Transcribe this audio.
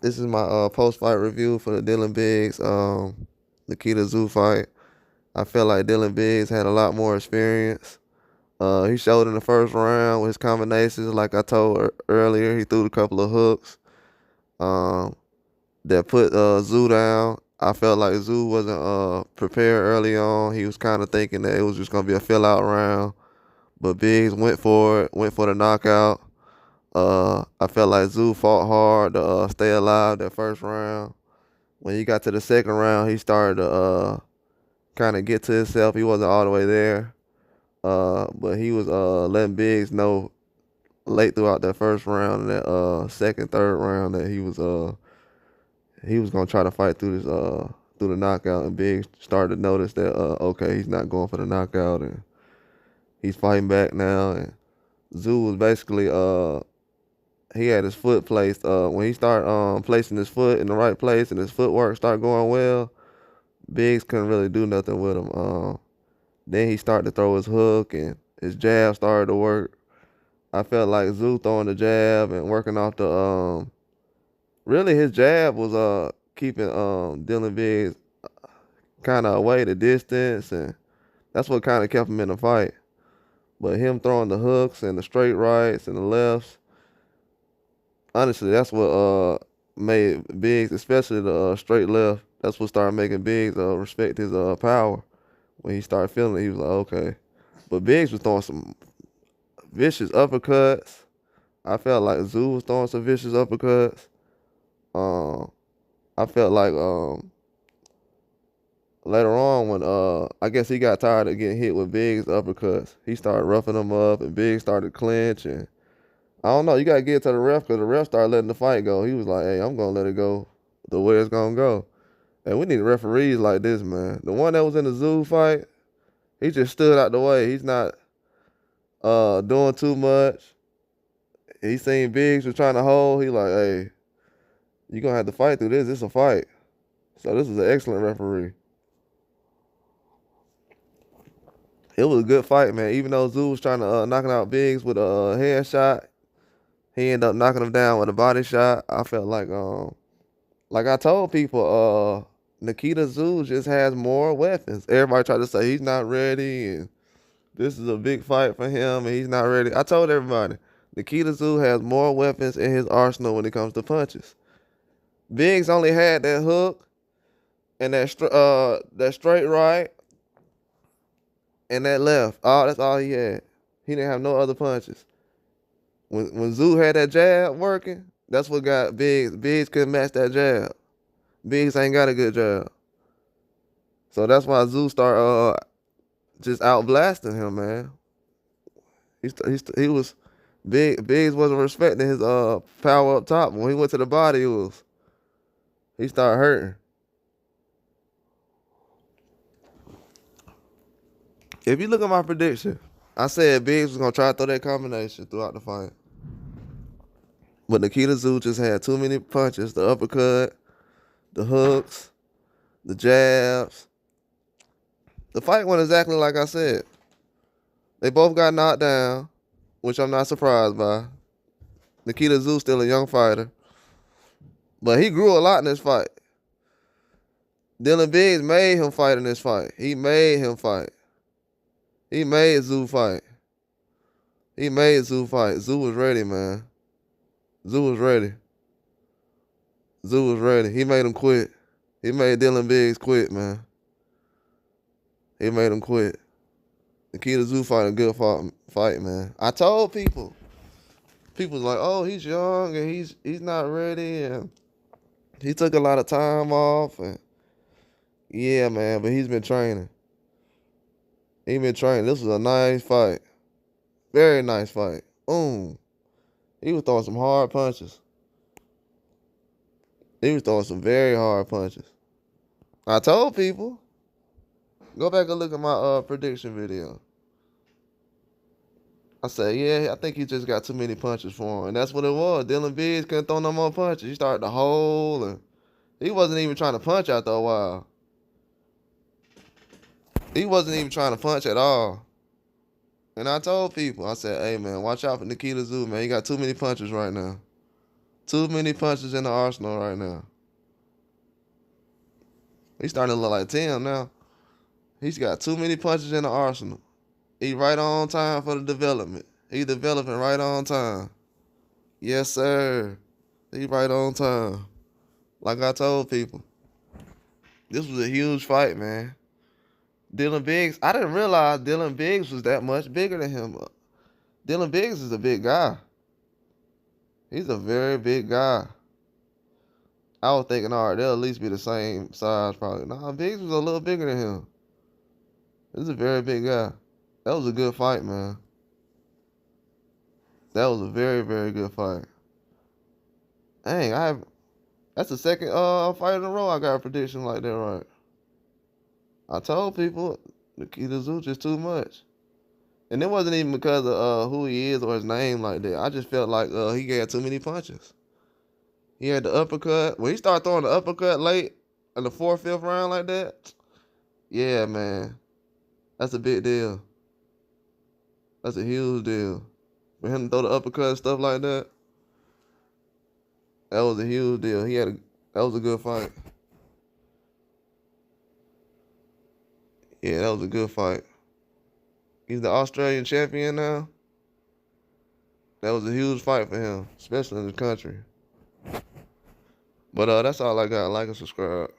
This is my post-fight review for the Dylan Biggs Nikita Tszyu fight. I feel like Dylan Biggs had a lot more experience. He showed in the first round with his combinations. Like I told earlier, he threw a couple of hooks um, that put Tszyu down. I felt like Tszyu wasn't prepared early on. He was kind of thinking that it was just gonna be a fill-out round, but Biggs went for it, went for the knockout. I felt like Tszyu fought hard to stay alive that first round. When he got to the second round, he started to kind of get to himself. He wasn't all the way there, but he was letting Biggs know late throughout that first round and that second, third round that he was gonna try to fight through the knockout. And Biggs started to notice that okay, he's not going for the knockout, and he's fighting back now. And Tszyu was basically he had his foot placed. When he started placing his foot in the right place and his footwork started going well, Biggs couldn't really do nothing with him. Then he started to throw his hook and his jab started to work. I felt like Tszyu throwing the jab and working off the really his jab was keeping Dylan Biggs kind of away the distance, and that's what kind of kept him in the fight. But him throwing the hooks and the straight rights and the lefts, honestly, that's what made Biggs, especially the straight left. That's what started making Biggs respect his power. When he started feeling it, he was like, okay. But Biggs was throwing some vicious uppercuts. I felt like Tszyu was throwing some vicious uppercuts. I felt like later on when I guess he got tired of getting hit with Biggs uppercuts, he started roughing him up and Biggs started to clinch, and I don't know, you gotta get to the ref because the ref started letting the fight go. He was like, hey, I'm gonna let it go the way it's gonna go. And we need referees like this, man. The one that was in the Tszyu fight, he just stood out the way. He's not doing too much. He seen Biggs was trying to hold. He like, hey, you gonna have to fight through this. It's a fight. So this is an excellent referee. It was a good fight, man. Even though Tszyu was trying to knock out Biggs with a headshot, he ended up knocking him down with a body shot. I felt like I told people, Nikita Tszyu just has more weapons. Everybody tried to say he's not ready and this is a big fight for him and he's not ready. I told everybody, Nikita Tszyu has more weapons in his arsenal when it comes to punches. Biggs only had that hook and that straight right and that left. That's all he had. He didn't have no other punches. When Tszyu had that jab working, that's what got Biggs. Biggs couldn't match that jab. Biggs ain't got a good jab. So that's why Tszyu started just outblasting him, man. He was Biggs wasn't respecting his power up top. When he went to the body, he started hurting. If you look at my prediction, I said Biggs was gonna try to throw that combination throughout the fight. But Nikita Tszyu just had too many punches, the uppercut, the hooks, the jabs. The fight went exactly like I said. They both got knocked down, which I'm not surprised by. Nikita Tszyu still a young fighter, but he grew a lot in this fight. Dylan Biggs made him fight in this fight. He made him fight. He made Tszyu fight. He made Tszyu fight. Tszyu was ready, man. Tszyu was ready. Tszyu was ready. He made him quit. He made Dylan Biggs quit, man. He made him quit. Nikita Tszyu fight a good fight, man. I told people. People was like, oh, he's young and he's not ready and he took a lot of time off and yeah, man, but he's been training. He been training. This was a nice fight. Very nice fight. He was throwing some hard punches. He was throwing some very hard punches. I told people. Go back and look at my prediction video. I said, yeah, I think he just got too many punches for him. And that's what it was. Dylan Biggs couldn't throw no more punches. He started to hold, and he wasn't even trying to punch after a while. He wasn't even trying to punch at all. And I told people, I said, hey, man, watch out for Nikita Tszyu, man. He got too many punches right now. Too many punches in the arsenal right now. He's starting to look like Tim now. He's got too many punches in the arsenal. He right on time for the development. He developing right on time. Yes, sir. He right on time. Like I told people, this was a huge fight, man. Dylan Biggs, I didn't realize Dylan Biggs was that much bigger than him. Dylan Biggs is a big guy. He's a very big guy. I was thinking, all right, they'll at least be the same size probably. Nah, Biggs was a little bigger than him. He's a very big guy. That was a good fight, man. That was a very, very good fight. Dang, that's the second fight in a row I got a prediction like that right. I told people Nikita Tszyu just too much. And it wasn't even because of who he is or his name like that. I just felt like he got too many punches. He had the uppercut. When he started throwing the uppercut late in the 4th, 5th round like that, yeah, man. That's a big deal. That's a huge deal. For him to throw the uppercut and stuff like that, that was a huge deal. That was a good fight. Yeah, that was a good fight. He's the Australian champion now. That was a huge fight for him, especially in the country. But that's all I got. Like and subscribe.